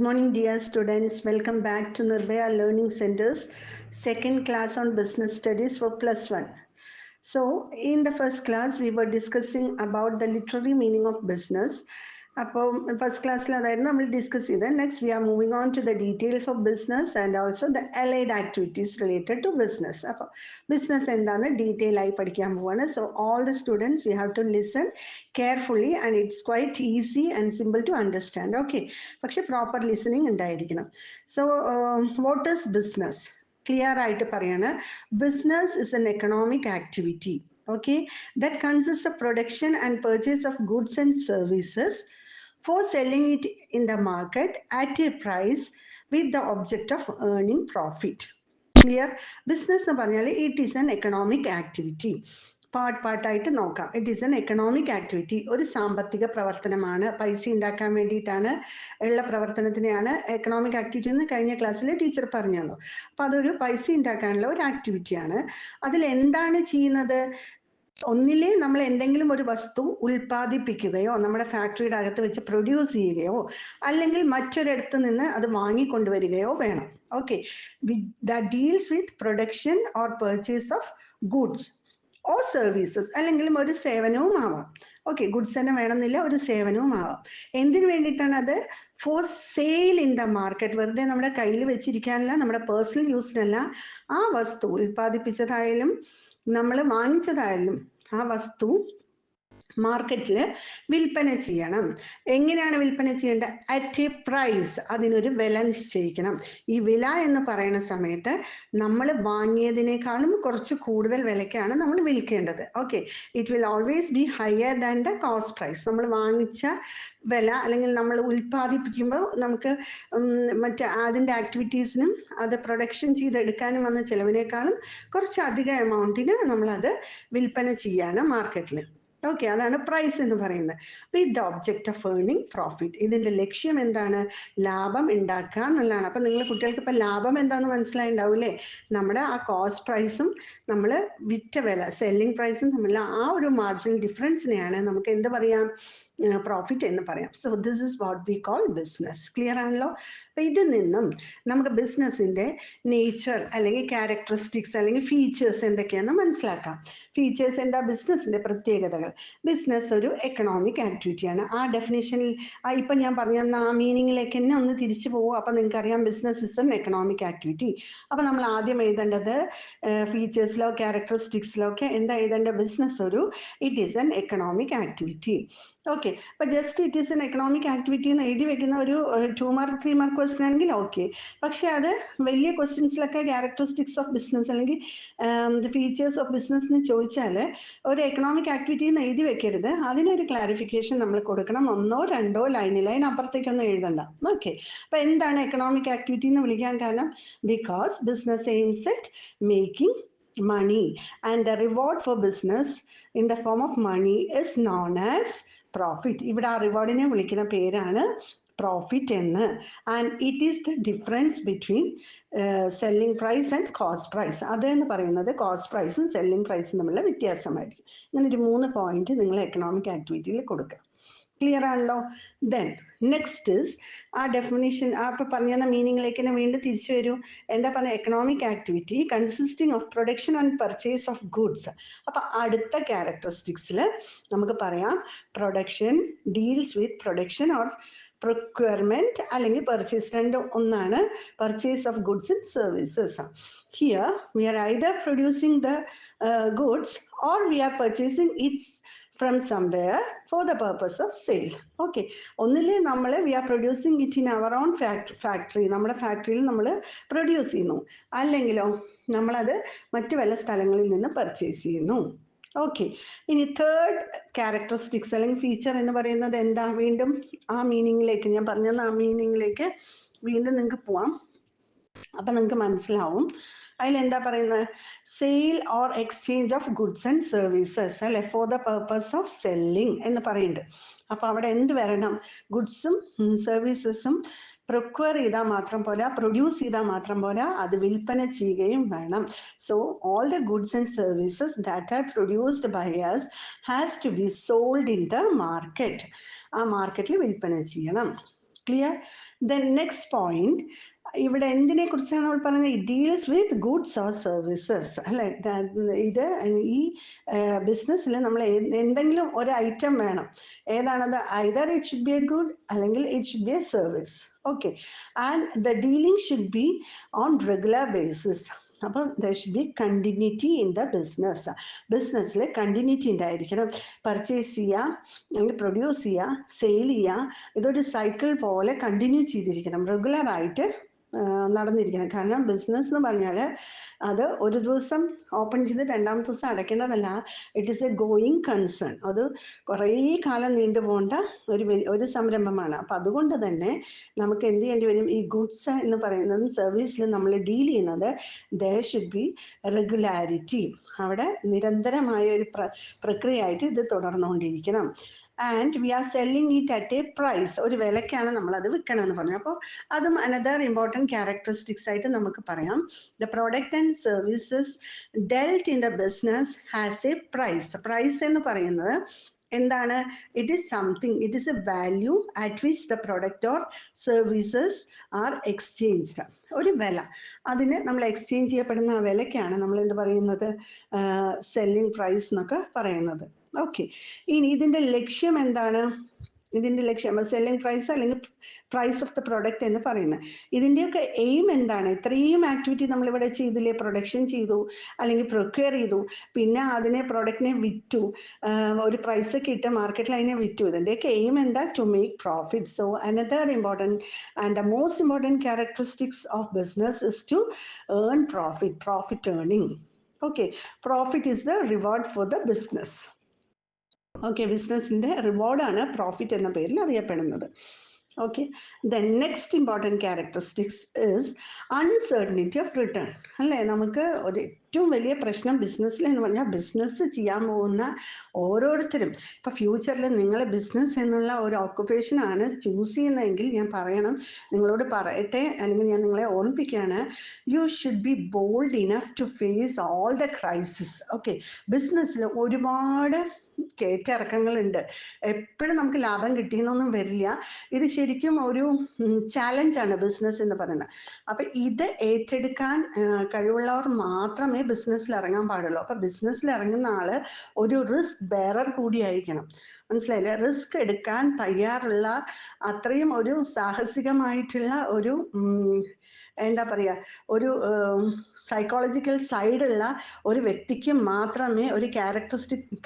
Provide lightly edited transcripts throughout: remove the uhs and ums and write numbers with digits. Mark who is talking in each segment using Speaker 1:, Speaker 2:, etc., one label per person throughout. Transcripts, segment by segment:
Speaker 1: Good morning, dear students. Welcome back to Nirbhaya Learning Center's second class on business studies for plus one. So, in the first class, we were discussing about the literary meaning of business. അപ്പോൾ first ക്ലാസ്സിൽ നമ്മൾ discuss ചെയ്തത്. Next we are moving on to the details of business and also the allied activities related to business. അപ്പോൾ business എന്താണെന്ന് detail ആയി പഠിക്കാൻ പോവാണ്. So all the students you have to listen carefully and it's quite easy and simple to understand. Okay, പക്ഷെ proper listening ഉണ്ടായിരിക്കണം. So what is business? Clear ആയിട്ട് പറയാണ്, business is an economic activity, okay, that consists of production and purchase of goods and services for selling it in the market at a price with the object of earning profit. Clear? Business എന്ന് പറഞ്ഞാൽ it is an economic activity. പാർട്ടായിട്ട് നോക്കാം. It is an economic activity, ഒരു സാമ്പത്തിക പ്രവർത്തനമാണ്. പൈസ ഉണ്ടാക്കാൻ വേണ്ടിയിട്ടാണ് ഉള്ള പ്രവർത്തനത്തിനെയാണ് എക്കണോമിക് ആക്ടിവിറ്റി എന്ന് കഴിഞ്ഞ ക്ലാസ്സിൽ ടീച്ചർ പറഞ്ഞുള്ളൂ. അപ്പോൾ അതൊരു പൈസ ഉണ്ടാക്കാനുള്ള ഒരു ആക്ടിവിറ്റിയാണ്. അതിൽ എന്താണ് ചെയ്യുന്നത്? ഒന്നിലെ നമ്മൾ എന്തെങ്കിലും ഒരു വസ്തു ഉൽപ്പാദിപ്പിക്കുകയോ നമ്മുടെ ഫാക്ടറിയുടെ അകത്ത് വെച്ച് പ്രൊഡ്യൂസ് ചെയ്യുകയോ അല്ലെങ്കിൽ മറ്റൊരിടത്ത് നിന്ന് അത് വാങ്ങിക്കൊണ്ടുവരികയോ വേണം. Okay, that deals with production or purchase of goods or services, അല്ലെങ്കിലും ഒരു സേവനവും ആവാം. ഓക്കെ, ഗുഡ്സ് തന്നെ വേണമെന്നില്ല, ഒരു സേവനവും ആവാം. എന്തിനു വേണ്ടിയിട്ടാണ് അത്? For sale in the market. വെറുതെ നമ്മുടെ കയ്യിൽ വെച്ചിരിക്കാനല്ല, നമ്മുടെ പേഴ്സണൽ യൂസിനല്ല. ആ വസ്തു ഉൽപ്പാദിപ്പിച്ചതായാലും നമ്മൾ വാങ്ങിച്ചതായാലും ആ വസ്തു മാർക്കറ്റിൽ വിൽപ്പന ചെയ്യണം. എങ്ങനെയാണ് വിൽപ്പന ചെയ്യേണ്ടത്? അറ്റ് എ പ്രൈസ്, അതിനൊരു വില നിശ്ചയിക്കണം. ഈ വില എന്ന് പറയുന്ന സമയത്ത് നമ്മൾ വാങ്ങിയതിനേക്കാളും കുറച്ച് കൂടുതൽ വിലയ്ക്കാണ് നമ്മൾ വിൽക്കേണ്ടത്. Okay, it will always be higher than the cost price. നമ്മൾ വാങ്ങിച്ച വില അല്ലെങ്കിൽ നമ്മൾ ഉൽപ്പാദിപ്പിക്കുമ്പോൾ നമുക്ക് അതിൻ്റെ ആക്ടിവിറ്റീസിനും അത് പ്രൊഡക്ഷൻ ചെയ്തെടുക്കാനും വന്ന ചിലവിനേക്കാളും കുറച്ചധികം എമൗണ്ടിന് നമ്മളത് വിൽപ്പന ചെയ്യാണ് മാർക്കറ്റിൽ. ഓക്കെ, അതാണ് പ്രൈസ് എന്ന് പറയുന്നത്. With the object of earning profit. ഇതിൻ്റെ ലക്ഷ്യം എന്താണ്? ലാഭം ഉണ്ടാക്കുക എന്നുള്ളതാണ്. അപ്പം നിങ്ങൾ കുട്ടികൾക്ക് ഇപ്പം ലാഭം എന്താണെന്ന് മനസ്സിലായിട്ടുണ്ടാവില്ലേ? നമ്മുടെ ആ കോസ്റ്റ് പ്രൈസും നമ്മൾ വിറ്റ വില സെല്ലിംഗ് പ്രൈസും തമ്മിലുള്ള ആ ഒരു മാർജിനൽ ഡിഫറൻസിനെയാണ് നമുക്ക് എന്ത് പറയാം? പ്രോഫിറ്റ് എന്ന് പറയാം. So this is what we call business. Clear ആണല്ലോ? അപ്പം ഇതിൽ നിന്നും നമുക്ക് ബിസിനസ്സിൻ്റെ നേച്ചർ അല്ലെങ്കിൽ ക്യാരക്ടറിസ്റ്റിക്സ് അല്ലെങ്കിൽ ഫീച്ചേഴ്സ് എന്തൊക്കെയാണെന്ന് മനസ്സിലാക്കാം. ഫീച്ചേഴ്സ് എന്താ? ബിസിനസ്സിൻ്റെ പ്രത്യേകതകൾ. ബിസിനസ് ഒരു എക്കണോമിക് ആക്ടിവിറ്റിയാണ്. ആ ഡെഫിനേഷനിൽ ഇപ്പം ഞാൻ പറഞ്ഞ ആ മീനിങ്ങിലേക്ക് തന്നെ ഒന്ന് തിരിച്ചു പോകും. അപ്പം നിങ്ങൾക്കറിയാം business is an economic activity. അപ്പം നമ്മൾ ആദ്യം എഴുതേണ്ടത് ഫീച്ചേഴ്സിലോ ക്യാരക്ടറിസ്റ്റിക്സിലോ ഒക്കെ എന്താ എഴുതേണ്ടത്? Business it is an economic activity. Okay, അപ്പം just it is an economic activity എന്ന് എഴുതി വെക്കുന്ന ഒരു 2 മാർക്ക് 3 മാർക്ക് ക്വസ്റ്റ്യൻ ആണെങ്കിൽ ഓക്കെ. പക്ഷെ അത് വലിയ ക്വസ്റ്റ്യൻസിലൊക്കെ ക്യാരക്ടറിസ്റ്റിക്സ് ഓഫ് ബിസിനസ് അല്ലെങ്കിൽ ഫീച്ചേഴ്സ് ഓഫ് ബിസിനസ് എന്ന് ചോദിച്ചാൽ ഒരു എക്കണോമിക് ആക്ടിവിറ്റി എന്ന് എഴുതി വെക്കരുത്. അതിനൊരു ക്ലാരിഫിക്കേഷൻ നമ്മൾ കൊടുക്കണം. 1 or 2 ലൈൻ അപ്പുറത്തേക്കൊന്നും എഴുതണ്ട. ഓക്കെ, അപ്പം എന്താണ് എക്കണോമിക് ആക്ടിവിറ്റി എന്ന് വിളിക്കാൻ കാരണം? Because business aims at making money and the reward for business in the form of money is known as profit. ഇവിടെ ആ റിവാർഡിനെ വിളിക്കുന്ന പേരാണ് പ്രോഫിറ്റ് എന്ന്. And it is the difference between selling price and cost price. അതെന്ന് പറയുന്നത് cost പ്രൈസും selling പ്രൈസും തമ്മിലുള്ള വ്യത്യാസമായിരിക്കും. ഇങ്ങനെ ഒരു 3 പോയിന്റ് നിങ്ങൾ എക്കണോമിക് ആക്ടിവിറ്റിയിൽ കൊടുക്കുക. ക്ലിയർ ആണല്ലോ? ദെൻ നെക്സ്റ്റ് ഇസ് ആ ഡെഫിനിഷൻ, ആ ഇപ്പം പറഞ്ഞ മീനിങ്ങിലേക്ക് തന്നെ വീണ്ടും തിരിച്ചു വരൂ. എന്താ പറഞ്ഞ? Economic activity consisting of production and purchase of goods. അപ്പം അടുത്ത ക്യാരക്ടറിസ്റ്റിക്സിൽ നമുക്ക് പറയാം production deals with production or procurement അല്ലെങ്കിൽ പർച്ചേസ്. രണ്ടും ഒന്നാണ്. Purchase of goods and services. Here we are either producing the goods or we are purchasing it's from somewhere for the purpose of sale. Okay, ഒന്നില്ലേ നമ്മൾ we are producing it in our own factory, നമ്മുടെ ഫാക്ടറിയിൽ നമ്മൾ produce ചെയ്യുന്നു. അല്ലെങ്കിലോ നമ്മളത് മറ്റു വല്ല സ്ഥലങ്ങളിൽ നിന്ന് പർച്ചേസ് ചെയ്യുന്നു. ഓക്കെ, ഇനി തേർഡ് ക്യാരക്ടറിസ്റ്റിക്സ് അല്ലെങ്കിൽ ഫീച്ചർ എന്ന് പറയുന്നത് എന്താ? വീണ്ടും ആ മീനിങ്ങിലേക്ക്, ഞാൻ പറഞ്ഞത് ആ മീനിങ്ങിലേക്ക് വീണ്ടും നിങ്ങൾക്ക് പോവാം. അപ്പം നിങ്ങൾക്ക് മനസ്സിലാവും അതിലെന്താ പറയുന്നത്? Sale or exchange of goods and services അല്ലെ, for the purpose of selling എന്ന് പറയുന്നുണ്ട്. അപ്പോൾ അവിടെ എന്ത് വരണം? ഗുഡ്സും സർവീസസും പ്രൊക്വയർ ചെയ്താൽ മാത്രം പോരാ, പ്രൊഡ്യൂസ് ചെയ്താൽ മാത്രം പോരാ, അത് വിൽപ്പന ചെയ്യുകയും വേണം. So all the goods and services that are produced by us has to be sold in the market. ആ മാർക്കറ്റിൽ വിൽപ്പന ചെയ്യണം. ക്ലിയർ? ദെൻ നെക്സ്റ്റ് പോയിന്റ്, ഇവിടെ എന്തിനെ കുറിച്ചാണ് നമ്മൾ പറയുന്നത്? It deals with goods or services അല്ലെ. ഇത് ഈ ബിസിനസ്സിൽ നമ്മൾ എന്തെങ്കിലും ഒരു ഐറ്റം വേണം. ഏതാണത്? Either it should be a good അല്ലെങ്കിൽ it should be a service. Okay, and the dealing should be on regular basis. അപ്പോൾ there should be continuity in the business. ബിസിനസ്സിൽ കണ്ടിന്യൂറ്റി ഉണ്ടായിരിക്കണം. പർച്ചേസ് ചെയ്യുക അല്ലെങ്കിൽ പ്രൊഡ്യൂസ് ചെയ്യുക, sale ചെയ്യുക, ഇതൊരു cycle പോലെ കണ്ടിന്യൂ ചെയ്തിരിക്കണം, റെഗുലറായിട്ട് നടന്നിരിക്കണം. കാരണം ബിസിനസ് എന്ന് പറഞ്ഞാൽ അത് ഒരു ദിവസം ഓപ്പൺ ചെയ്ത് രണ്ടാമത്തെ ദിവസം അടയ്ക്കേണ്ടതല്ല. It is a going concern. അത് കുറേ കാലം നീണ്ടുപോകേണ്ട ഒരു സംരംഭമാണ്. അപ്പം അതുകൊണ്ട് തന്നെ നമുക്ക് എന്ത് ചെയ്യേണ്ടി വരും? ഈ ഗുഡ്സ് എന്ന് പറയുന്നതും സർവീസിലും നമ്മൾ ഡീൽ ചെയ്യുന്നത് ദർ ഷുഡ് ബി റെഗുലാരിറ്റി. അവിടെ നിരന്തരമായ ഒരു പ്രക്രിയയായിട്ട് ഇത് തുടർന്നുകൊണ്ടിരിക്കണം. And we are selling it at a price. ഒരു വിലക്കാണ് നമ്മളത് വിൽക്കണമെന്ന് പറഞ്ഞു. അപ്പോൾ അതും അനദർ ഇമ്പോർട്ടൻറ്റ് ക്യാരക്ടറിസ്റ്റിക്സ് ആയിട്ട് നമുക്ക് പറയാം. The product and services dealt in the business has a price. Price എന്ന് പറയുന്നത് എന്താണ്? It is something, it is a value at which the product or services are exchanged. ഒരു വില, അതിന് നമ്മൾ എക്സ്ചേഞ്ച് ചെയ്യപ്പെടുന്ന ആ വിലയ്ക്കാണ് നമ്മൾ എന്ത് പറയുന്നത്? സെല്ലിംഗ് പ്രൈസ് എന്നൊക്കെ പറയുന്നത്. ഓക്കെ, ഇനി ഇതിൻ്റെ ലക്ഷ്യം എന്താണ്? ഇതിൻ്റെ ലക്ഷ്യം സെല്ലിംഗ് പ്രൈസ് അല്ലെങ്കിൽ പ്രൈസ് ഓഫ് ദ പ്രൊഡക്റ്റ് എന്ന് പറയുന്നത്. ഇതിൻ്റെയൊക്കെ എയിം എന്താണ്? ഇത്രയും ആക്ടിവിറ്റി നമ്മളിവിടെ ചെയ്തില്ലേ? പ്രൊഡക്ഷൻ ചെയ്തു, അല്ലെങ്കിൽ പ്രൊക്യൂർ ചെയ്തു, പിന്നെ അതിനെ പ്രൊഡക്റ്റിനെ വിറ്റു, ഒരു പ്രൈസ് കിട്ടും, മാർക്കറ്റിൽ അതിനെ വിറ്റു. ഇതിൻ്റെയൊക്കെ എയിം എന്താ? To make profit. So another important and the most important characteristics of business is to earn profit, profit earning. Okay, profit is the reward for the business. Okay, ബിസിനസ്സിൻ്റെ റിവാർഡാണ് പ്രോഫിറ്റ് എന്ന പേരിൽ അറിയപ്പെടുന്നത്. Okay, the next important characteristics is uncertainty of return. അല്ലേ, നമുക്ക് ഒരു ഏറ്റവും വലിയ പ്രശ്നം ബിസിനസ്സിൽ എന്ന് പറഞ്ഞാൽ ബിസിനസ് ചെയ്യാൻ പോകുന്ന ഓരോരുത്തരും ഇപ്പോൾ ഫ്യൂച്ചറിൽ നിങ്ങൾ ബിസിനസ് എന്നുള്ള ഒരു ഓക്കുപ്പേഷനാണ് ചൂസ് ചെയ്യുന്നതെങ്കിൽ ഞാൻ നിങ്ങളോട് പറയട്ടെ, അല്ലെങ്കിൽ ഞാൻ നിങ്ങളെ ഓർമ്മിപ്പിക്കുകയാണ്, you should be bold enough to face all the crisis. Okay, ബിസിനസ്സിൽ ഒരുപാട് കയറ്റിറക്കങ്ങളുണ്ട്. എപ്പോഴും നമുക്ക് ലാഭം കിട്ടിയെന്നൊന്നും വരില്ല. ഇത് ശരിക്കും ഒരു ചാലഞ്ചാണ് ബിസിനസ് എന്ന് പറയുന്നത്. അപ്പം ഇത് ഏറ്റെടുക്കാൻ കഴിവുള്ളവർ മാത്രമേ ബിസിനസ്സിൽ ഇറങ്ങാൻ പാടുള്ളൂ. അപ്പം ബിസിനസ്സിൽ ഇറങ്ങുന്ന ആൾ ഒരു റിസ്ക് ബെയറർ കൂടിയായിരിക്കണം. മനസ്സിലായില്ലേ? റിസ്ക് എടുക്കാൻ തയ്യാറുള്ള അത്രയും ഒരു സാഹസികമായിട്ടുള്ള ഒരു എന്താ പറയുക, ഒരു സൈക്കോളജിക്കൽ സൈഡുള്ള ഒരു വ്യക്തിക്ക് മാത്രമേ, ഒരു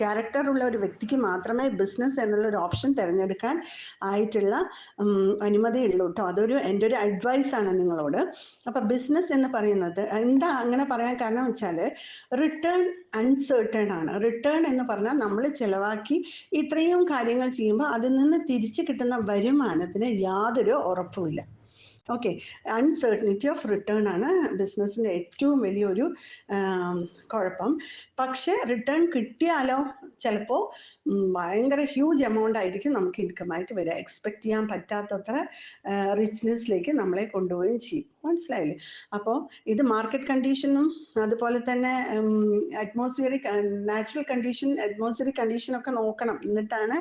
Speaker 1: ക്യാരക്ടറുള്ള ഒരു വ്യക്തിക്ക് മാത്രമേ ബിസിനസ് എന്നുള്ളൊരു ഓപ്ഷൻ തിരഞ്ഞെടുക്കാൻ ആയിട്ടുള്ള അനുമതിയുള്ളൂ കേട്ടോ. എൻ്റെ ഒരു അഡ്വൈസാണ് നിങ്ങളോട്. അപ്പം ബിസിനസ് എന്ന് പറയുന്നത് എന്താ അങ്ങനെ പറയാൻ കാരണം വെച്ചാൽ റിട്ടേൺ അൺസേർട്ടൺ ആണ്. റിട്ടേൺ എന്ന് പറഞ്ഞാൽ നമ്മൾ ചിലവാക്കി ഇത്രയും കാര്യങ്ങൾ ചെയ്യുമ്പോൾ അതിൽ നിന്ന് തിരിച്ചു കിട്ടുന്ന വരുമാനത്തിന് യാതൊരു ഉറപ്പുമില്ല. ഓക്കെ, അൺസർട്ടനിറ്റി ഓഫ് റിട്ടേൺ ആണ് ബിസിനസ്സിൻ്റെ ഏറ്റവും വലിയൊരു കുഴപ്പം. പക്ഷേ റിട്ടേൺ കിട്ടിയാലോ ചിലപ്പോൾ ഭയങ്കര ഹ്യൂജ് എമൗണ്ട് ആയിരിക്കും നമുക്ക് ഇൻകമായിട്ട് വരിക. എക്സ്പെക്ട് ചെയ്യാൻ പറ്റാത്തത്ര റിച്ച്നെസ്സിലേക്ക് നമ്മളെ കൊണ്ടുപോവുകയും ചെയ്യും. മനസ്സിലായില്ലേ? അപ്പോൾ ഇത് മാർക്കറ്റ് കണ്ടീഷനും അതുപോലെ തന്നെ നാച്ചുറൽ കണ്ടീഷൻ, അറ്റ്മോസ്ഫിയറിക് കണ്ടീഷനൊക്കെ നോക്കണം. എന്നിട്ടാണ്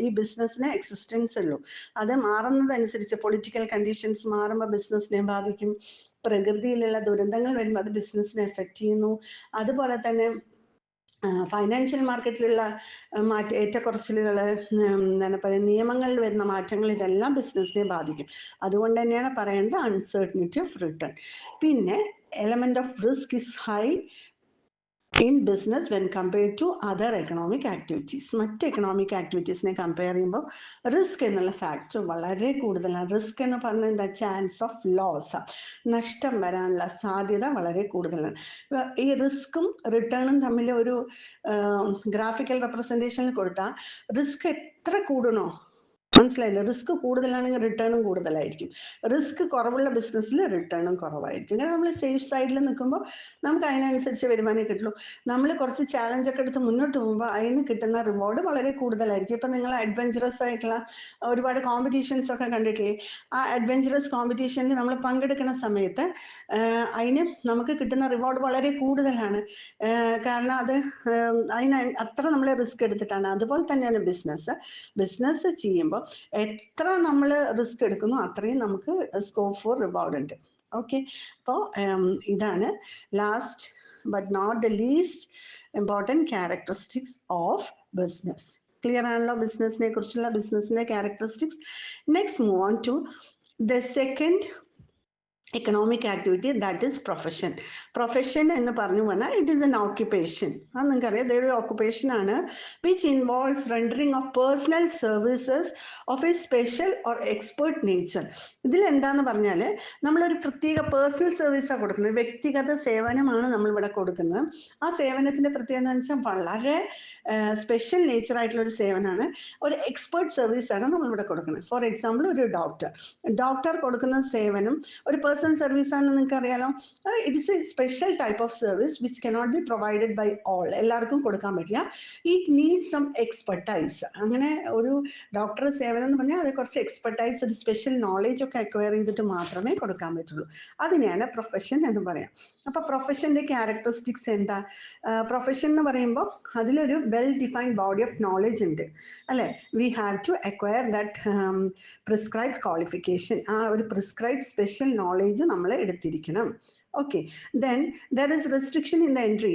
Speaker 1: ഈ ബിസിനസ്സിന് എക്സിസ്റ്റൻസ് ഉള്ളൂ. അത് മാറുന്നതനുസരിച്ച് പൊളിറ്റിക്കൽ കണ്ടീഷൻസ് മാറുമ്പോൾ ബിസിനസ്സിനെ ബാധിക്കും. പ്രകൃതിയിലുള്ള ദുരന്തങ്ങൾ വരുമ്പോൾ അത് ബിസിനസ്സിനെ എഫക്റ്റ് ചെയ്യുന്നു. അതുപോലെ തന്നെ ഫൈനാൻഷ്യൽ മാർക്കറ്റിലുള്ള ഏറ്റക്കുറച്ചിലുകൾ, എന്താണ് പറയുക, നിയമങ്ങളിൽ വരുന്ന മാറ്റങ്ങൾ, ഇതെല്ലാം ബിസിനസ്സിനെ ബാധിക്കും. അതുകൊണ്ട് തന്നെയാണ് പറയേണ്ടത് അൺസർട്ടനിറ്റി ഓഫ് റിട്ടേൺ. പിന്നെ element of risk is high in business when compared to other economic activities. മറ്റ് എക്കണോമിക് ആക്ടിവിറ്റീസിനെ കമ്പയർ ചെയ്യുമ്പോൾ റിസ്ക് എന്നുള്ള ഫാക്ടർ വളരെ കൂടുതലാണ്. റിസ്ക് എന്ന് പറഞ്ഞാൽ എന്താ? ചാൻസ് ഓഫ് ലോസ്, നഷ്ടം വരാനുള്ള സാധ്യത വളരെ കൂടുതലാണ്. ഈ റിസ്ക്കും റിട്ടേണും തമ്മിൽ ഒരു ഗ്രാഫിക്കൽ റെപ്രസെൻറ്റേഷനിൽ കൊടുത്താൽ റിസ്ക് എത്ര കൂടണോ, മനസ്സിലായില്ല, റിസ്ക് കൂടുതലാണെങ്കിൽ റിട്ടേണും കൂടുതലായിരിക്കും. റിസ്ക് കുറവുള്ള ബിസിനസ്സിൽ റിട്ടേണും കുറവായിരിക്കും. ഇങ്ങനെ നമ്മൾ സേഫ് സൈഡിൽ നിൽക്കുമ്പോൾ നമുക്ക് അതിനനുസരിച്ച് വരുമാനം കിട്ടുള്ളൂ. നമ്മൾ കുറച്ച് ചാലഞ്ചൊക്കെ എടുത്ത് മുന്നോട്ട് പോകുമ്പോൾ അതിന് കിട്ടുന്ന റിവാർഡ് വളരെ കൂടുതലായിരിക്കും. ഇപ്പം നിങ്ങൾ അഡ്വഞ്ചറസ് ആയിട്ടുള്ള ഒരുപാട് കോമ്പറ്റീഷൻസ് ഒക്കെ കണ്ടിട്ടില്ലേ? ആ അഡ്വഞ്ചറസ് കോമ്പറ്റീഷനിൽ നമ്മൾ പങ്കെടുക്കുന്ന സമയത്ത് അതിന് നമുക്ക് കിട്ടുന്ന റിവാർഡ് വളരെ കൂടുതലാണ്. കാരണം അതിന് അത്ര നമ്മൾ റിസ്ക് എടുത്തിട്ടാണ്. അതുപോലെ തന്നെയാണ് ബിസിനസ് ചെയ്യുമ്പോൾ എത്ര നമ്മൾ റിസ്ക് എടുക്കുന്നു അത്രയും നമുക്ക് സ്കോപ്പ് ഫോർ റിവാർഡ് ഉണ്ട്. ഓക്കെ, അപ്പോൾ ഇതാണ് last but not the least important characteristics of business. Clear ആണല്ലോ ബിസിനസ്സിനെ കുറിച്ചുള്ള ബിസിനസ്സിന്റെ characteristics. Next move on to the second economic activity, that is profession. Profession എന്ന് പറഞ്ഞു പറഞ്ഞാൽ ഇറ്റ് ഈസ് എൻ ഓക്യുപ്പേഷൻ. അത് നിങ്ങൾക്കറിയാം, ഇതൊരു ഓക്യുപ്പേഷൻ ആണ് which involves rendering of personal services of A special or expert nature. ഇതിൽ എന്താന്ന് പറഞ്ഞാൽ നമ്മളൊരു പ്രത്യേക പേഴ്സണൽ സർവീസാണ് കൊടുക്കുന്നത്, വ്യക്തിഗത സേവനമാണ് നമ്മളിവിടെ കൊടുക്കുന്നത്. ആ സേവനത്തിൻ്റെ പ്രത്യേകത എന്ന് വെച്ചാൽ വളരെ സ്പെഷ്യൽ നേച്ചർ ആയിട്ടുള്ള ഒരു സേവനമാണ്, ഒരു എക്സ്പേർട്ട് സർവീസാണ് നമ്മളിവിടെ കൊടുക്കുന്നത്. ഫോർ എക്സാമ്പിൾ, ഒരു ഡോക്ടർ കൊടുക്കുന്ന സേവനം ഒരു പേഴ്സണൽ സർവീസ് ആണെന്ന് നിങ്ങൾക്ക് അറിയാലോ. It is a special type of service which cannot be provided by all. എല്ലാവർക്കും കൊടുക്കാൻ പറ്റില്ല. It need some expertise. അങ്ങനെ ഒരു ഡോക്ടറുടെ സേവനം എന്ന് പറഞ്ഞാൽ അത് കുറച്ച് എക്സ്പെർട്ടൈസ്, ഒരു സ്പെഷ്യൽ നോളേജ് ഒക്കെ അക്വയർ ചെയ്തിട്ട് മാത്രമേ കൊടുക്കാൻ പറ്റുള്ളൂ. അതിനെയാണ് പ്രൊഫഷൻ എന്ന് പറയാം. അപ്പോൾ പ്രൊഫഷൻ്റെ ക്യാരക്ടറിസ്റ്റിക്സ് എന്താ? പ്രൊഫഷൻ എന്ന് പറയുമ്പോൾ അതിലൊരു well defined body of knowledge ഉണ്ട്, അല്ലേ? We have to acquire that prescribed qualification. ആ ഒരു പ്രിസ്ക്രൈബ്ഡ് സ്പെഷ്യൽ നോളേജ് നമ്മൾ എടുത്തിരിക്കണം. Okay, then there is restriction in the entry.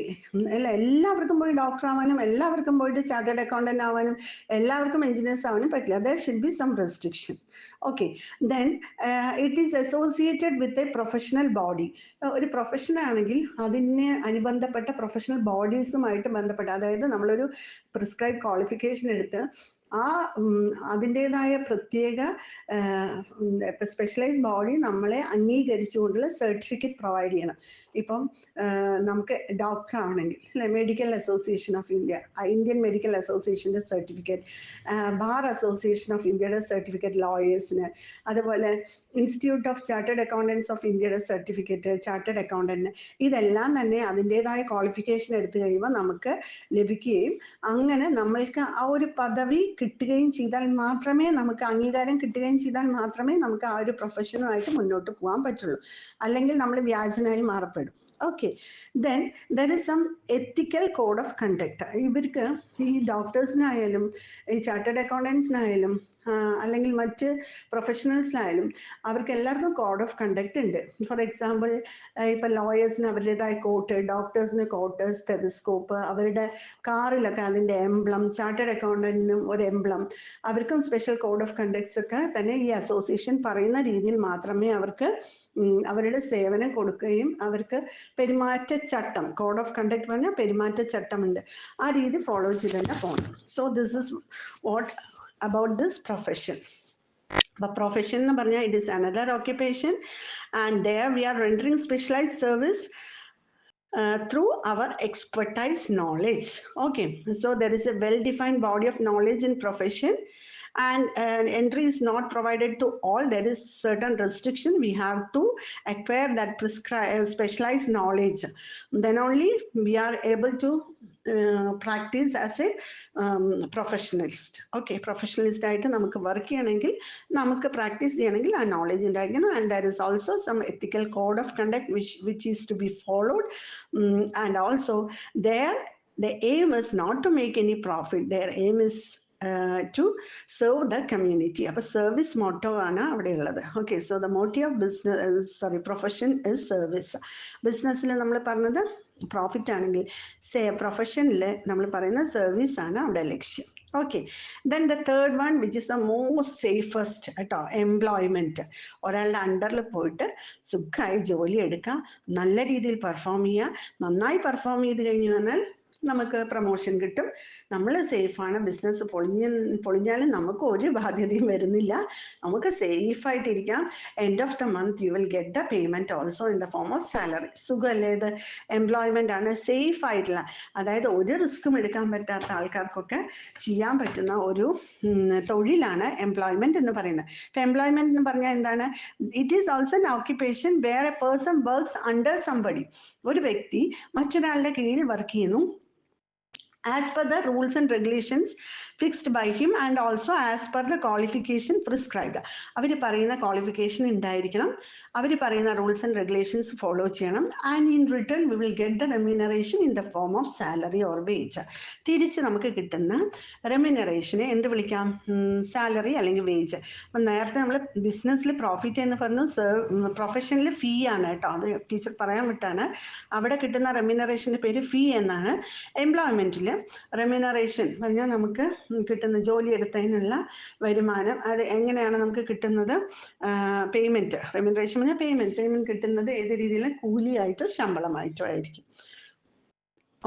Speaker 1: അല്ല, എല്ലാവർക്കും പോയി ഡോക്ടർ ആവാനും എല്ലാവർക്കും പോയിട്ട് ചാർട്ടേഡ് അക്കൗണ്ടന്റ് ആവാനും എല്ലാവർക്കും എഞ്ചിനീയേഴ്സ് ആവാനും പറ്റില്ല. There should be some restriction. Okay, then it is associated with a professional body. ഒരു പ്രൊഫഷൻ ആണെങ്കിൽ അതിന് അനുബന്ധപ്പെട്ട പ്രൊഫഷണൽ ബോഡീസുമായിട്ട് ബന്ധപ്പെട്ട, അതായത് നമ്മളൊരു പ്രിസ്ക്രൈബ് ക്വാളിഫിക്കേഷൻ എടുത്ത് ആ അതിൻ്റെതായ പ്രത്യേക സ്പെഷ്യലൈസ്ഡ് ബോഡി നമ്മളെ അംഗീകരിച്ചുകൊണ്ടുള്ള സർട്ടിഫിക്കറ്റ് പ്രൊവൈഡ് ചെയ്യണം. ഇപ്പം നമുക്ക് ഡോക്ടർ ആണെങ്കിൽ അല്ലെ, medical association of India, Indian medical അസോസിയേഷൻ്റെ സർട്ടിഫിക്കറ്റ്, ബാർ അസോസിയേഷൻ ഓഫ് ഇന്ത്യയുടെ സർട്ടിഫിക്കറ്റ് ലോയേഴ്സിന്, അതുപോലെ institute of chartered accountants of ഇന്ത്യയുടെ സർട്ടിഫിക്കറ്റ് ചാർട്ടേഡ് അക്കൗണ്ടന്റിന്, ഇതെല്ലാം തന്നെ അതിൻ്റെതായ ക്വാളിഫിക്കേഷൻ എടുത്തു കഴിയുമ്പോൾ നമുക്ക് ലഭിക്കുകയും അങ്ങനെ നമ്മൾക്ക് ആ ഒരു പദവി കിട്ടുകയും ചെയ്താൽ മാത്രമേ, നമുക്ക് അംഗീകാരം കിട്ടുകയും ചെയ്താൽ മാത്രമേ നമുക്ക് ആ ഒരു പ്രൊഫഷനുമായിട്ട് മുന്നോട്ട് പോകാൻ പറ്റുള്ളൂ. അല്ലെങ്കിൽ നമ്മൾ വ്യാജനായി മാറപ്പെടും. Okay, then there is some ethical code of conduct. ഇവർക്ക് ഈ ഡോക്ടേഴ്സിനായാലും ഈ ചാർട്ടേഡ് അക്കൗണ്ടൻസിനായാലും അല്ലെങ്കിൽ മറ്റ് പ്രൊഫഷണൽസിനായാലും അവർക്ക് എല്ലാവർക്കും കോഡ് ഓഫ് കണ്ടക്ട് ഉണ്ട്. ഫോർ എക്സാമ്പിൾ, ഇപ്പം ലോയേഴ്സിന് അവരുടേതായ കോട്ട്, ഡോക്ടേഴ്സിന് കോട്ട്, സ്റ്റെതസ്കോപ്പ്, അവരുടെ കാറിലൊക്കെ അതിൻ്റെ എംബ്ലം, ചാർട്ടേഡ് അക്കൗണ്ടന്റിനും ഒരു എംബ്ലം, അവർക്കും സ്പെഷ്യൽ കോഡ് ഓഫ് കണ്ടക്ട്സ് ഒക്കെ തന്നെ ഈ അസോസിയേഷൻ പറയുന്ന രീതിയിൽ മാത്രമേ അവർക്ക് അവരുടെ സേവനം കൊടുക്കുകയും അവർക്ക് പെരുമാറ്റച്ചട്ടം, കോഡ് ഓഫ് കണ്ടക്ട് പറഞ്ഞാൽ പെരുമാറ്റച്ചട്ടമുണ്ട്, ആ രീതി ഫോളോ ചെയ്ത് തന്നെ പോകണം. So this is what about this profession. But profession എന്ന് പറഞ്ഞാൽ it is another occupation and there we are rendering specialized service through our expertise knowledge. Okay, so there is a well defined body of knowledge in profession and entry is not provided to all. There is certain restriction. We have to acquire that specialized knowledge, then only we are able to practice as a professionalist. Okay, professionalist ആയിട്ട് നമുക്ക് work ചെയ്യണമെങ്കിൽ, നമുക്ക് practice ചെയ്യണമെങ്കിൽ ആ knowledge ഉണ്ടായിരിക്കണം. And there is also some ethical code of conduct which is to be followed. And also the aim is not to make any profit. Their aim is to serve the community. അപ്പോൾ service motto ആണ് അവിടെ ഉള്ളത്. Okay, so the motive of business profession is service. ബിസിനസ്സിൽ നമ്മൾ പറഞ്ഞത് profit ആണെങ്കിൽ പ്രൊഫഷനിൽ നമ്മൾ പറയുന്ന സർവീസ് ആണ് അവിടെ ലക്ഷ്യം. Okay, then the third one which is the most safest കേട്ടോ, എംപ്ലോയ്മെൻറ്റ്. ഒരാളുടെ അണ്ടറിൽ പോയിട്ട് സുഖമായി ജോലി എടുക്കുക, നല്ല രീതിയിൽ പെർഫോം ചെയ്യുക. നന്നായി പെർഫോം ചെയ്ത് കഴിഞ്ഞു വന്നാൽ നമുക്ക് പ്രൊമോഷൻ കിട്ടും, നമ്മൾ സേഫാണ്. ബിസിനസ് പൊളിഞ്ഞാലും നമുക്ക് ഒരു ബാധ്യതയും വരുന്നില്ല, നമുക്ക് സേഫായിട്ടിരിക്കാം. End of the month you will get the payment also in the form of salary. സുഖമല്ലേ ഇത്? എംപ്ലോയ്മെൻ്റ് ആണ്, സേഫ് ആയിട്ടുള്ള, അതായത് ഒരു റിസ്ക്കും എടുക്കാൻ പറ്റാത്ത ആൾക്കാർക്കൊക്കെ ചെയ്യാൻ പറ്റുന്ന ഒരു തൊഴിലാണ് എംപ്ലോയ്മെൻറ്റ് എന്ന് പറയുന്നത്. ഇപ്പം എംപ്ലോയ്മെൻറ്റ് എന്ന് പറഞ്ഞാൽ എന്താണ്? It is also an occupation where a person works under somebody. ഒരു വ്യക്തി മറ്റൊരാളുടെ കീഴിൽ വർക്ക് ചെയ്യുന്നു, as per the rules and regulations fixed by him and also as per the qualification prescribed. അവർ പറയുന്ന ക്വാളിഫിക്കേഷൻ ഉണ്ടായിരിക്കണം, അവർ പറയുന്ന റൂൾസ് ആൻഡ് റെഗുലേഷൻസ് ഫോളോ ചെയ്യണം. And in return V will get the remuneration in the form of salary or wage. തിരിച്ച് നമുക്ക് കിട്ടുന്ന റെമ്യൂണറേഷനെ എന്ത് വിളിക്കാം? Salary അല്ലെങ്കിൽ വേജ്. അപ്പം നേരത്തെ നമ്മൾ ബിസിനസ്സിൽ പ്രോഫിറ്റ് എന്ന് പറഞ്ഞു, പ്രൊഫഷനിൽ ഫീ ആണ് കേട്ടോ, അത് ടീച്ചർ പറയാൻ വിട്ടാണ്. അവിടെ കിട്ടുന്ന റെമ്യൂണറേഷൻ്റെ പേര് ഫീ എന്നാണ്. എംപ്ലോയ്മെൻറ്റിൽ റെമ്യൂണറേഷൻ പറഞ്ഞാൽ നമുക്ക് കിട്ടുന്ന ജോലി എടുത്തതിനുള്ള വരുമാനം, അത് എങ്ങനെയാണ് നമുക്ക് കിട്ടുന്നത്? പേയ്മെൻറ്റ്. റെമ്യൂണറേഷൻ പറഞ്ഞാൽ പേയ്മെൻറ്റ് കിട്ടുന്നത് ഏത് രീതിയിൽ? കൂലിയായിട്ടോ ശമ്പളമായിട്ടോ ആയിരിക്കും.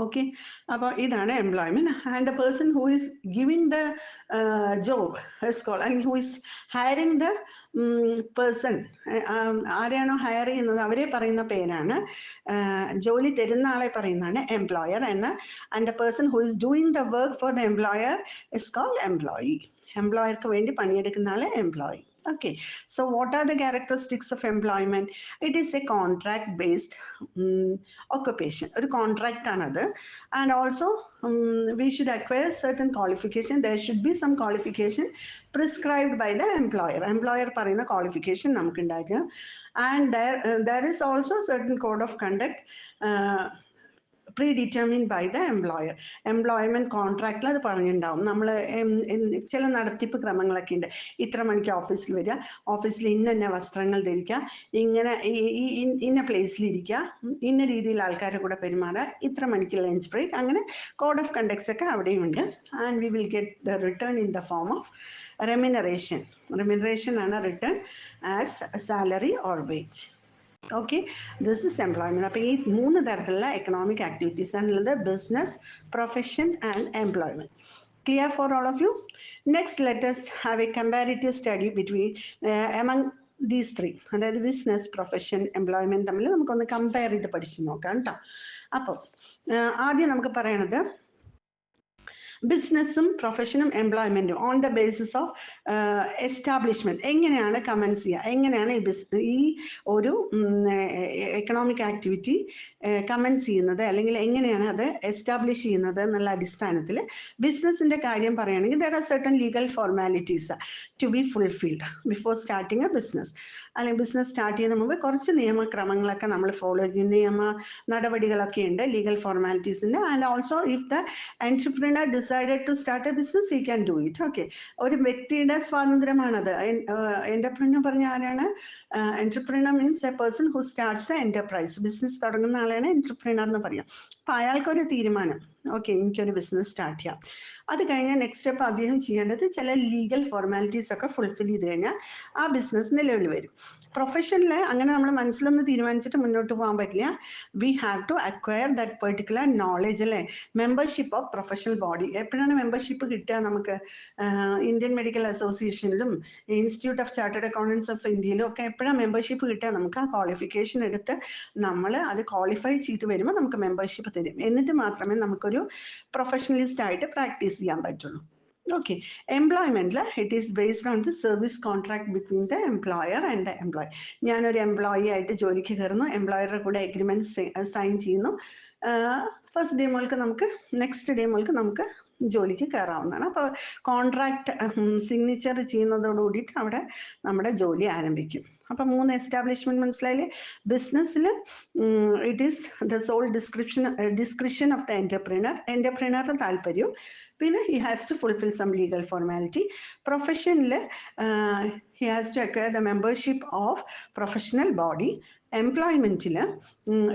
Speaker 1: ഓക്കെ, അപ്പോൾ ഇതാണ് employment. And the person who is giving the job is called, and who is hiring the person, ആരെയാണോ ഹയർ ചെയ്യുന്നത് അവരെ പറയുന്ന പേരാണ്, ജോലി തരുന്ന ആളെ പറയുന്നതാണ് എംപ്ലോയർ എന്ന്. And the person who is doing the work for the employer is called employee. എംപ്ലോയർക്ക് വേണ്ടി പണിയെടുക്കുന്ന ആളെ employee. Okay, so what are the characteristics of employment? It is a contract based occupation, or contract another. And also we should acquire certain qualification. There should be some qualification prescribed by the employer പറയുന്ന qualification നമുക്ക് ഉണ്ടായിരിക്കണം. And there is also certain code of conduct predetermined by the employer. Employment കോൺട്രാക്റ്റിൽ അത് പറഞ്ഞിട്ടുണ്ടാവും. നമ്മൾ ചില നടത്തിപ്പ് ക്രമങ്ങളൊക്കെ ഉണ്ട്. ഇത്ര മണിക്ക് ഓഫീസിൽ വരിക, ഓഫീസിൽ ഇന്ന വസ്ത്രങ്ങൾ ധരിക്കുക, ഇങ്ങനെ ഇന്ന പ്ലേസിലിരിക്കുക, ഇന്ന രീതിയിൽ ആൾക്കാരുടെ കൂടെ പെരുമാറുക, ഇത്ര മണിക്ക് ലഞ്ച് ബ്രേക്ക്, അങ്ങനെ കോഡ് ഓഫ് കണ്ടക്ട്സ് ഒക്കെ അവിടെയും ഉണ്ട്. And we will get the return in the form of remuneration. Remuneration ആണ് return as salary or wage. Okay, this is employment. അപ്പോൾ ഈ 3 തരത്തിലുള്ള എക്കണോമിക് ആക്ടിവിറ്റീസ് ആണുള്ളത്: business, profession and employment. Clear for all of you? Next, let us have a comparative study between among these 3, അതായത് business, profession, employment തമ്മിൽ നമുക്കൊന്ന് compare ചെയ്ത് പഠിച്ചു നോക്കാം കേട്ടോ. അപ്പോൾ ആദ്യം നമുക്ക് പറയണത് ബിസിനസ്സും പ്രൊഫഷനും എംപ്ലോയ്മെൻറ്റും on the basis of establishment എങ്ങനെയാണ് കമൻസ് ചെയ്യുക, എങ്ങനെയാണ് ഈ ഒരു എക്കണോമിക് ആക്ടിവിറ്റി കമൻസ് ചെയ്യുന്നത്, അല്ലെങ്കിൽ എങ്ങനെയാണ് അത് എസ്റ്റാബ്ലിഷ് ചെയ്യുന്നത് എന്നുള്ള അടിസ്ഥാനത്തിൽ ബിസിനസ്സിൻ്റെ കാര്യം പറയുകയാണെങ്കിൽ there are certain legal formalities to be fulfilled before starting a business. അല്ലെങ്കിൽ ബിസിനസ് സ്റ്റാർട്ട് ചെയ്യുന്ന മുമ്പ് കുറച്ച് നിയമക്രമങ്ങളൊക്കെ നമ്മൾ ഫോളോ ചെയ്യുന്ന നിയമ നടപടികളൊക്കെ ഉണ്ട്, ലീഗൽ ഫോർമാലിറ്റീസിൻ്റെ. And also if the entrepreneur decided to start a business, he can do it. Okay, ഒരു വ്യക്തിയുടെ സ്വാതന്ത്ര്യമാണത്. എന്റർപ്രണർ പറഞ്ഞ ആരാണ്? Entrepreneur means A person who starts A enterprise. Business തുടങ്ങുന്ന ആളാണ് എന്റർപ്രണർ എന്ന് പറയാം. അപ്പം അയാൾക്കൊരു തീരുമാനം, ഓക്കെ എനിക്കൊരു ബിസിനസ് സ്റ്റാർട്ട് ചെയ്യാം. അത് കഴിഞ്ഞാൽ നെക്സ്റ്റ് സ്റ്റെപ്പ് അദ്ദേഹം ചെയ്യേണ്ടത് ചില ലീഗൽ ഫോർമാലിറ്റീസ് ഒക്കെ ഫുൾഫിൽ ചെയ്ത് കഴിഞ്ഞാൽ ആ ബിസിനസ് നിലവിൽ വരും. പ്രൊഫഷനിൽ അങ്ങനെ നമ്മൾ മനസ്സിലൊന്ന് തീരുമാനിച്ചിട്ട് മുന്നോട്ട് പോകാൻ പറ്റില്ല. We have to acquire that particular knowledge, അല്ലേ? Membership of professional body. എപ്പോഴാണ് മെമ്പർഷിപ്പ് കിട്ടുക നമുക്ക്? ഇന്ത്യൻ മെഡിക്കൽ അസോസിയേഷനിലും institute of chartered accountants of ഇന്ത്യയിലും ഒക്കെ എപ്പോഴാണ് മെമ്പർഷിപ്പ് കിട്ടുക? നമുക്ക് ആ ക്വാളിഫിക്കേഷൻ എടുത്ത് നമ്മൾ അത് ക്വാളിഫൈ ചെയ്ത് വരുമ്പോൾ നമുക്ക് മെമ്പർഷിപ്പ് തരും. എന്നിട്ട് മാത്രമേ നമുക്കൊരു പ്രൊഫഷണലിസ്റ്റ് ആയിട്ട് പ്രാക്ടീസ് ചെയ്യാൻ പറ്റുള്ളൂ. ഓക്കെ, എംപ്ലോയ്മെൻറ്റിൽ it is based on the service contract between the employer and the employee. ഞാനൊരു എംപ്ലോയി ആയിട്ട് ജോലിക്ക് കയറുന്നു, എംപ്ലോയറുടെ കൂടെ എഗ്രിമെൻറ്റ് സൈൻ ചെയ്യുന്നു. ഫസ്റ്റ് ഡേ മുതൽക്ക് നമുക്ക് നെക്സ്റ്റ് ഡേ മുതൽക്ക് നമുക്ക് ജോലിക്ക് കയറാവുന്നതാണ്. അപ്പോൾ കോൺട്രാക്ട് സിഗ്നേച്ചർ ചെയ്യുന്നതോടുകൂടിയിട്ട് അവിടെ നമ്മുടെ ജോലി ആരംഭിക്കും. അപ്പം 3 എസ്റ്റാബ്ലിഷ്മെൻറ്റ് മനസ്സിലായില്ലേ? ബിസിനസ്സിൽ it is the sole discretion of the എൻ്റർപ്രണറുടെ താല്പര്യവും, പിന്നെ he has to fulfil some legal formality. പ്രൊഫഷനിൽ he has to acquire the membership of professional body. എംപ്ലോയ്മെൻറ്റിൽ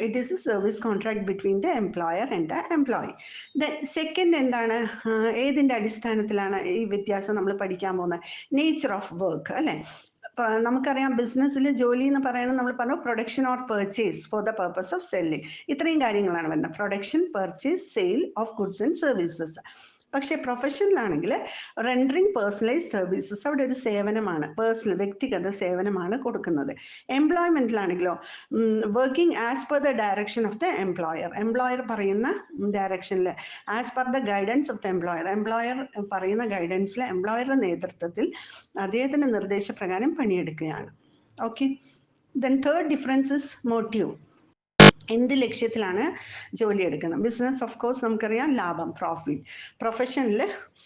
Speaker 1: it is a service contract between the employer and the employee. Second എന്താണ്? ഏതിൻ്റെ അടിസ്ഥാനത്തിലാണ് ഈ വ്യത്യാസം നമ്മൾ പഠിക്കാൻ പോകുന്നത്? നേച്ചർ ഓഫ് വർക്ക്, അല്ലേ? നമുക്കറിയാം ബിസിനസ്സിൽ ജോലി എന്ന് പറയുന്നത് നമ്മൾ പറഞ്ഞു production or purchase four the purpose of selling. ഇത്രയും കാര്യങ്ങളാണ് വരുന്നത്: production, purchase, sale of goods and services. പക്ഷേ പ്രൊഫഷനിലാണെങ്കിൽ റെൻഡറിങ് പേഴ്സണലൈസ് സർവീസസ്, അവിടെ ഒരു സേവനമാണ്, പേഴ്സണൽ വ്യക്തിഗത സേവനമാണ് കൊടുക്കുന്നത്. എംപ്ലോയ്മെൻറ്റിലാണെങ്കിലോ working as per the direction of the employer പറയുന്ന ഡയറക്ഷനിൽ, as per the guidance of the employer പറയുന്ന ഗൈഡൻസിൽ, എംപ്ലോയറുടെ നേതൃത്വത്തിൽ അദ്ദേഹത്തിൻ്റെ നിർദ്ദേശപ്രകാരം പണിയെടുക്കുകയാണ്. Okay, then third difference is motive. എന്ത് ലക്ഷ്യത്തിലാണ് ജോലി എടുക്കുന്നത്? ബിസിനസ് ഓഫ് കോഴ്സ് നമുക്കറിയാം ലാഭം, പ്രോഫിറ്റ്. പ്രൊഫഷനിൽ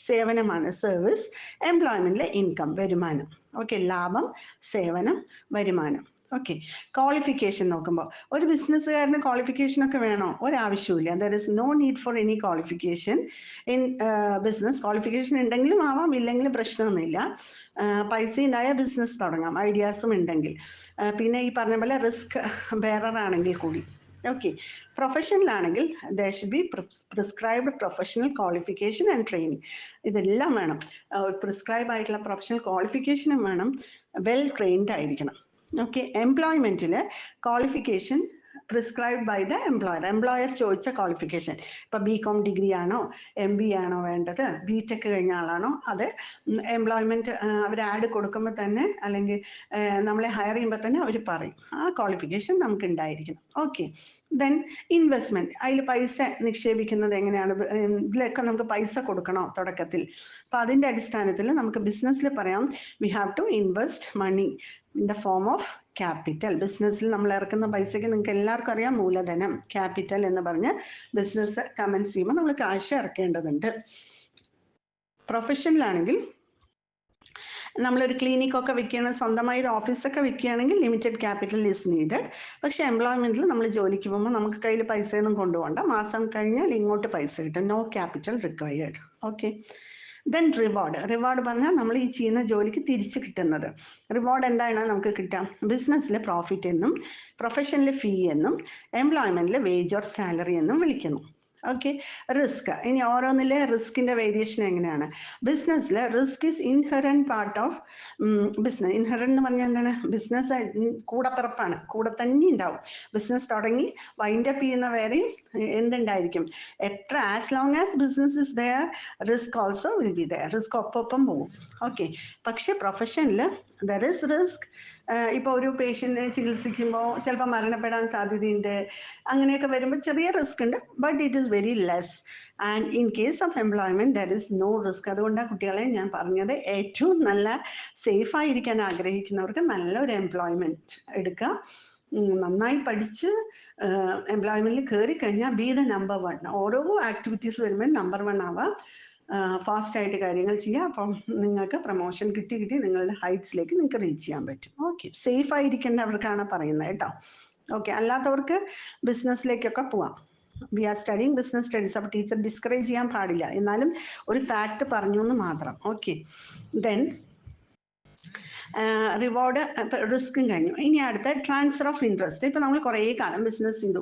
Speaker 1: സേവനമാണ്, സർവീസ്. എംപ്ലോയ്മെൻറ്റിൽ ഇൻകം, വരുമാനം. ഓക്കെ, ലാഭം, സേവനം, വരുമാനം. ഓക്കെ, ക്വാളിഫിക്കേഷൻ നോക്കുമ്പോൾ ഒരു ബിസിനസ്സുകാരന് ക്വാളിഫിക്കേഷനൊക്കെ വേണോ? ഒരാവശ്യമില്ല. There is no need for any qualification in business. Qualification ഉണ്ടെങ്കിലും ആവാം, ഇല്ലെങ്കിലും പ്രശ്നമൊന്നുമില്ല. പൈസ ഉണ്ടായ ബിസിനസ് തുടങ്ങാം, ഐഡിയാസും ഉണ്ടെങ്കിൽ. പിന്നെ ഈ പറഞ്ഞ പോലെ റിസ്ക് ബെയറർ ആണെങ്കിൽ കൂടി. ഓക്കെ, പ്രൊഫഷനിലാണെങ്കിൽ there should be prescribed professional qualification and training. ഇതെല്ലാം വേണം. പ്രിസ്ക്രൈബ് ആയിട്ടുള്ള പ്രൊഫഷണൽ ക്വാളിഫിക്കേഷനും വേണം, വെൽ ട്രെയിൻഡ് ആയിരിക്കണം. ഓക്കെ, എംപ്ലോയ്മെൻറ്റിൽ qualification prescribed by the employer. Employer ചോദിച്ച ക്വാളിഫിക്കേഷൻ, ഇപ്പോൾ BCom ഡിഗ്രി ആണോ, MBA ആണോ വേണ്ടത്, BTech കഴിഞ്ഞ ആളാണോ, അത് എംപ്ലോയ്മെൻറ്റ് അവർ ആഡ് കൊടുക്കുമ്പോൾ തന്നെ, അല്ലെങ്കിൽ നമ്മളെ ഹയർ ചെയ്യുമ്പോൾ തന്നെ അവർ പറയും ആ ക്വാളിഫിക്കേഷൻ നമുക്ക് ഉണ്ടായിരിക്കണം. ഓക്കെ, ദെൻ ഇൻവെസ്റ്റ്മെൻറ്റ്, അതിൽ പൈസ നിക്ഷേപിക്കുന്നത് എങ്ങനെയാണ്? ഇതിലൊക്കെ നമുക്ക് പൈസ കൊടുക്കണോ തുടക്കത്തിൽ? അപ്പോൾ അതിൻ്റെ അടിസ്ഥാനത്തിൽ നമുക്ക് ബിസിനസ്സിൽ പറയാം, we have to invest money in the form of capital. ബിസിനസ്സിൽ നമ്മൾ ഇറക്കുന്ന പൈസയ്ക്ക് നിങ്ങൾക്ക് എല്ലാവർക്കും അറിയാം മൂലധനം, ക്യാപിറ്റൽ എന്ന് പറഞ്ഞ് ബിസിനസ് കമൻസ് ചെയ്യുമ്പോൾ നമ്മൾ കാശ് ഇറക്കേണ്ടതുണ്ട്. പ്രൊഫഷനിലാണെങ്കിൽ നമ്മളൊരു ക്ലിനിക്കൊക്കെ വെക്കുകയാണ്, സ്വന്തമായി ഒരു ഓഫീസൊക്കെ വെക്കുകയാണെങ്കിൽ ലിമിറ്റഡ് ക്യാപിറ്റൽ ഈസ് നീഡഡ്. പക്ഷേ എംപ്ലോയ്മെൻറ്റിൽ നമ്മൾ ജോലിക്ക് പോകുമ്പോൾ നമുക്ക് കയ്യിൽ പൈസയൊന്നും കൊണ്ടുപോകണ്ട, മാസം കഴിഞ്ഞാൽ ഇങ്ങോട്ട് പൈസ കിട്ടും, no capital required. Okay, then reward പറഞ്ഞാൽ നമ്മൾ ഈ ചെയ്യുന്ന ജോലിക്ക് തിരിച്ച് കിട്ടുന്നത്. റിവാർഡ് എന്താണ് നമുക്ക് കിട്ടാം? ബിസിനസ്സിൽ പ്രോഫിറ്റ് എന്നും, പ്രൊഫഷനിൽ ഫീ എന്നും, എംപ്ലോയ്മെൻറ്റിൽ വേജ് ഓർ സാലറി എന്നും വിളിക്കുന്നു. Okay, risk. ഇനി ഓരോന്നിലെ റിസ്കിൻ്റെ വേരിയേഷൻ എങ്ങനെയാണ്? ബിസിനസ്സിൽ risk is inherent part of business. Inherent എന്ന് പറഞ്ഞാൽ എന്താണ്? ബിസിനസ് കൂടപ്പിറപ്പാണ്, കൂടെ തന്നെ ഉണ്ടാവും. ബിസിനസ് തുടങ്ങി വൈൻഡപ്പ് ചെയ്യുന്ന വരെയും എന്തുണ്ടായിരിക്കും? എത്ര as long as business is there, risk also will be there. Risk ഒപ്പം പോകും. ഓക്കെ, പക്ഷേ പ്രൊഫഷനിൽ ദർ ഇസ് റിസ്ക്. ഇപ്പോൾ ഒരു പേഷ്യൻറ്റിനെ ചികിത്സിക്കുമ്പോൾ ചിലപ്പോൾ മരണപ്പെടാൻ സാധ്യതയുണ്ട്. അങ്ങനെയൊക്കെ വരുമ്പോൾ ചെറിയ റിസ്ക് ഉണ്ട്, but it is very less. And in case of employment there is no risk. അതുകൊണ്ടാണ് കുട്ടികളെ ഞാൻ പറഞ്ഞത്, ഏറ്റവും നല്ല സേഫായിരിക്കാൻ ആഗ്രഹിക്കുന്നവർക്ക് നല്ലൊരു എംപ്ലോയ്മെൻറ്റ് എടുക്കുക. നന്നായി പഠിച്ച് എംപ്ലോയ്മെൻറ്റിൽ കയറി കഴിഞ്ഞാൽ ബി ദ നമ്പർ 1. ഓരോ ആക്ടിവിറ്റീസ് വരുമ്പോൾ നമ്പർ 1 ആവാം, ഫാസ്റ്റായിട്ട് കാര്യങ്ങൾ ചെയ്യുക. അപ്പം നിങ്ങൾക്ക് പ്രൊമോഷൻ കിട്ടി നിങ്ങളുടെ ഹൈറ്റ്സിലേക്ക് നിങ്ങൾക്ക് റീച്ച് ചെയ്യാൻ പറ്റും. ഓക്കെ, സേഫ് ആയിരിക്കേണ്ടവർക്കാണ് പറയുന്നത് കേട്ടോ. ഓക്കെ, അല്ലാത്തവർക്ക് ബിസിനസ്സിലേക്കൊക്കെ പോവാം. We are studying business studies. അപ്പോൾ ടീച്ചർ ഡിസ്കറേജ് ചെയ്യാൻ പാടില്ല, എന്നാലും ഒരു ഫാക്ട് പറഞ്ഞു എന്ന് മാത്രം. ഓക്കെ, ദെൻ റിവാർഡ്, റിസ്ക്കും കഴിഞ്ഞു. ഇനി അടുത്ത ട്രാൻസ്ഫർ ഓഫ് ഇൻട്രസ്റ്റ്. ഇപ്പോൾ നമ്മൾ കുറേ കാലം ബിസിനസ് ചെയ്തു,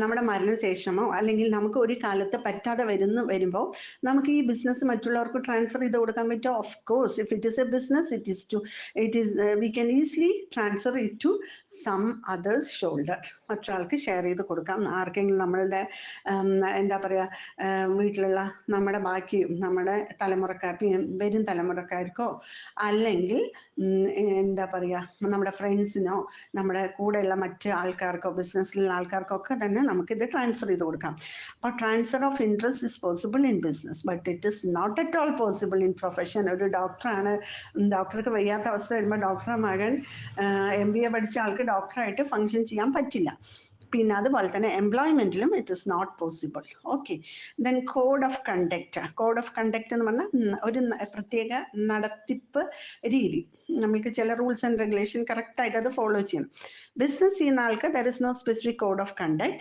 Speaker 1: നമ്മുടെ മരണശേഷമോ അല്ലെങ്കിൽ നമുക്ക് ഒരു കാലത്ത് പറ്റാതെ വരുമ്പോൾ നമുക്ക് ഈ ബിസിനസ് മറ്റുള്ളവർക്ക് ട്രാൻസ്ഫർ ചെയ്ത് കൊടുക്കാൻ പറ്റുമോ? Of course, if it is a business we can easily transfer it to some others shoulder. മറ്റൊരാൾക്ക് ഷെയർ ചെയ്ത് കൊടുക്കാം. ആർക്കെങ്കിലും നമ്മളുടെ എന്താ പറയുക, വീട്ടിലുള്ള നമ്മുടെ ബാക്കി നമ്മുടെ വരും തലമുറക്കാർക്കോ, അല്ലെങ്കിൽ എന്താ പറയുക, നമ്മുടെ ഫ്രണ്ട്സിനോ, നമ്മുടെ കൂടെയുള്ള മറ്റ് ആൾക്കാർക്കോ, ബിസിനസ്സിലുള്ള ആൾക്കാർക്കോ ഒക്കെ തന്നെ നമുക്കിത് ട്രാൻസ്ഫർ ചെയ്ത് കൊടുക്കാം. അപ്പോൾ transfer of interest is possible in business, but it is not at all possible in profession. ഒരു ഡോക്ടറാണ്, ഡോക്ടർക്ക് വയ്യാത്ത അവസ്ഥ വരുമ്പോൾ ഡോക്ടറെ മകൻ MBA പഠിച്ച ആൾക്ക് ഡോക്ടറായിട്ട് ഫങ്ഷൻ ചെയ്യാൻ പറ്റില്ല. പിന്നെ അതുപോലെ തന്നെ എംപ്ലോയ്മെൻറ്റിലും it is not possible. Okay, then code of conduct. Code of conduct എന്ന് പറഞ്ഞാൽ ഒരു പ്രത്യേക നടത്തിപ്പ് രീതി. നമുക്ക് ചില റൂൾസ് ആൻഡ് റെഗുലേഷൻ കറക്റ്റായിട്ട് അത് ഫോളോ ചെയ്യണം. ബിസിനസ് ചെയ്യുന്ന ആൾക്ക് there is no specific code of conduct,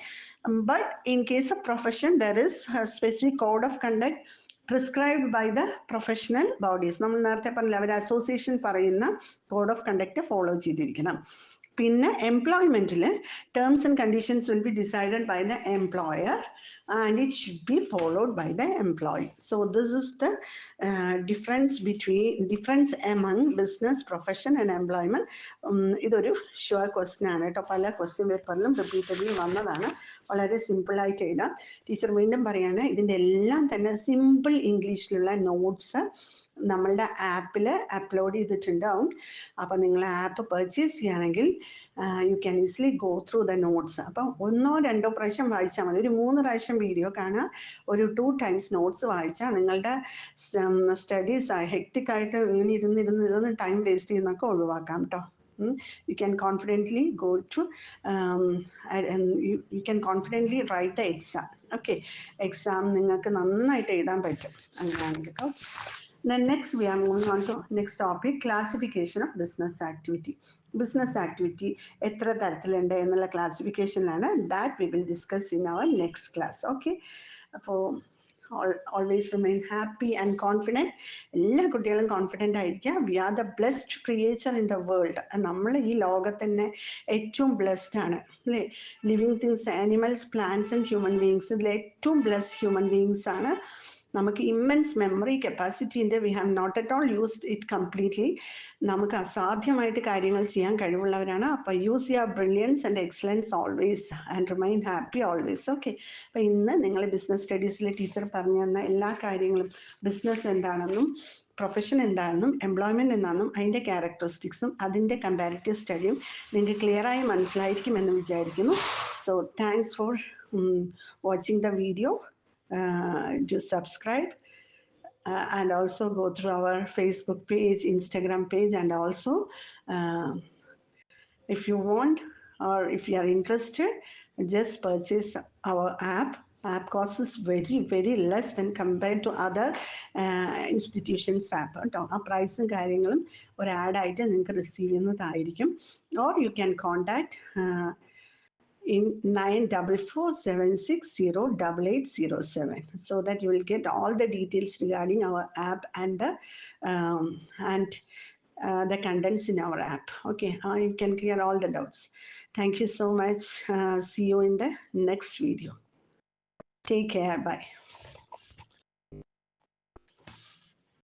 Speaker 1: but in case of profession there is specific code of conduct prescribed by the professional bodies. നമ്മൾ നേരത്തെ പറഞ്ഞില്ല, അവർ അസോസിയേഷൻ പറയുന്ന കോഡ് ഓഫ് കണ്ടക്റ്റ് ഫോളോ ചെയ്തിരിക്കണം. പിന്നെ എംപ്ലോയ്മെൻറ്റിൽ terms and conditions will be decided by the employer and it should be followed by the employee. So this is the difference among business, profession and employment. ഇതൊരു sure question ആണ് കേട്ടോ, പല question പേപ്പറിലും repeatedly വന്നതാണ്. വളരെ സിമ്പിളായിട്ട് എഴുതാം. Teacher വീണ്ടും പറയാണ്, ഇതിൻ്റെ എല്ലാം തന്നെ സിമ്പിൾ ഇംഗ്ലീഷിലുള്ള നോട്ട്സ് നമ്മളുടെ ആപ്പിൽ അപ്ലോഡ് ചെയ്തിട്ടുണ്ടാവും. അപ്പോൾ നിങ്ങൾ ആപ്പ് പർച്ചേസ് ചെയ്യുകയാണെങ്കിൽ you can easily go through the notes. അപ്പം 1-2 പ്രാവശ്യം വായിച്ചാൽ മതി. ഒരു 3 പ്രാവശ്യം വീഡിയോ കാണുക, ഒരു 2 times നോട്ട്സ് വായിച്ചാൽ നിങ്ങളുടെ സ്റ്റഡീസ് ഹെക്റ്റിക്കായിട്ട് ഇങ്ങനെ ഇരുന്ന് ടൈം വേസ്റ്റ് ചെയ്യുന്നതൊക്കെ ഒഴിവാക്കാം കേട്ടോ. You can confidently go to and you can confidently write the exam. Okay, exam നിങ്ങൾക്ക് നന്നായിട്ട് എഴുതാൻ പറ്റും അങ്ങനെയാണെങ്കിൽ. Then next we are moving on to next topic, classification of business activity. Business activity എത്ര തരത്തിലുണ്ട് എന്നുള്ള ക്ലാസിഫിക്കേഷനിലാണ് that we will discuss in our next class. Okay, അപ്പോൾ always remain happy and confident. എല്ലാ കുട്ടികളും കോൺഫിഡൻ്റ് ആയിരിക്കുക. We are the blessed creature in the world. നമ്മൾ ഈ ലോകത്തന്നെ ഏറ്റവും ബ്ലെസ്ഡ് ആണ് അല്ലേ. Living things, animals, plants and human beings, ഇതിൽ ഏറ്റവും ബ്ലെസ്ഡ് ഹ്യൂമൻ ബീങ്സ് ആണ്. നമുക്ക് ഇമ്മൻസ് മെമ്മറി കപ്പാസിറ്റി ഉണ്ട്. We have not at all used it completely. നമുക്ക് അസാധ്യമായിട്ട് കാര്യങ്ങൾ ചെയ്യാൻ കഴിവുള്ളവരാണ്. അപ്പോൾ use your brilliance and excellence always and remain happy always. Okay, അപ്പോൾ ഇന്ന് നിങ്ങൾ ബിസിനസ് സ്റ്റഡീസിലെ ടീച്ചർ പറഞ്ഞു തന്ന എല്ലാ കാര്യങ്ങളും, ബിസിനസ് എന്താണെന്നും പ്രൊഫഷൻ എന്താണെന്നും എംപ്ലോയ്മെൻറ്റ് എന്താണെന്നും അതിൻ്റെ ക്യാരക്ടറിസ്റ്റിക്സും അതിൻ്റെ കമ്പാരിറ്റീവ് സ്റ്റഡിയും നിങ്ങൾക്ക് ക്ലിയറായി മനസ്സിലായിരിക്കുമെന്ന് വിചാരിക്കുന്നു. So thanks for watching the video. Do subscribe and also go through our Facebook page, Instagram page, and also if you want or if you are interested, just purchase our app. App cost is very less when compared to other institutions app. ആ പ്രൈസും കാര്യങ്ങളും ഒരു ആഡായിട്ട് നിങ്ങൾക്ക് receive ചെയ്യുന്നതായിരിക്കും. Or you can contact in 9447608807, so that you will get all the details regarding our app and the contents in our app. Okay, you can clear all the doubts. Thank you so much. See you in the next video. Take care. Bye.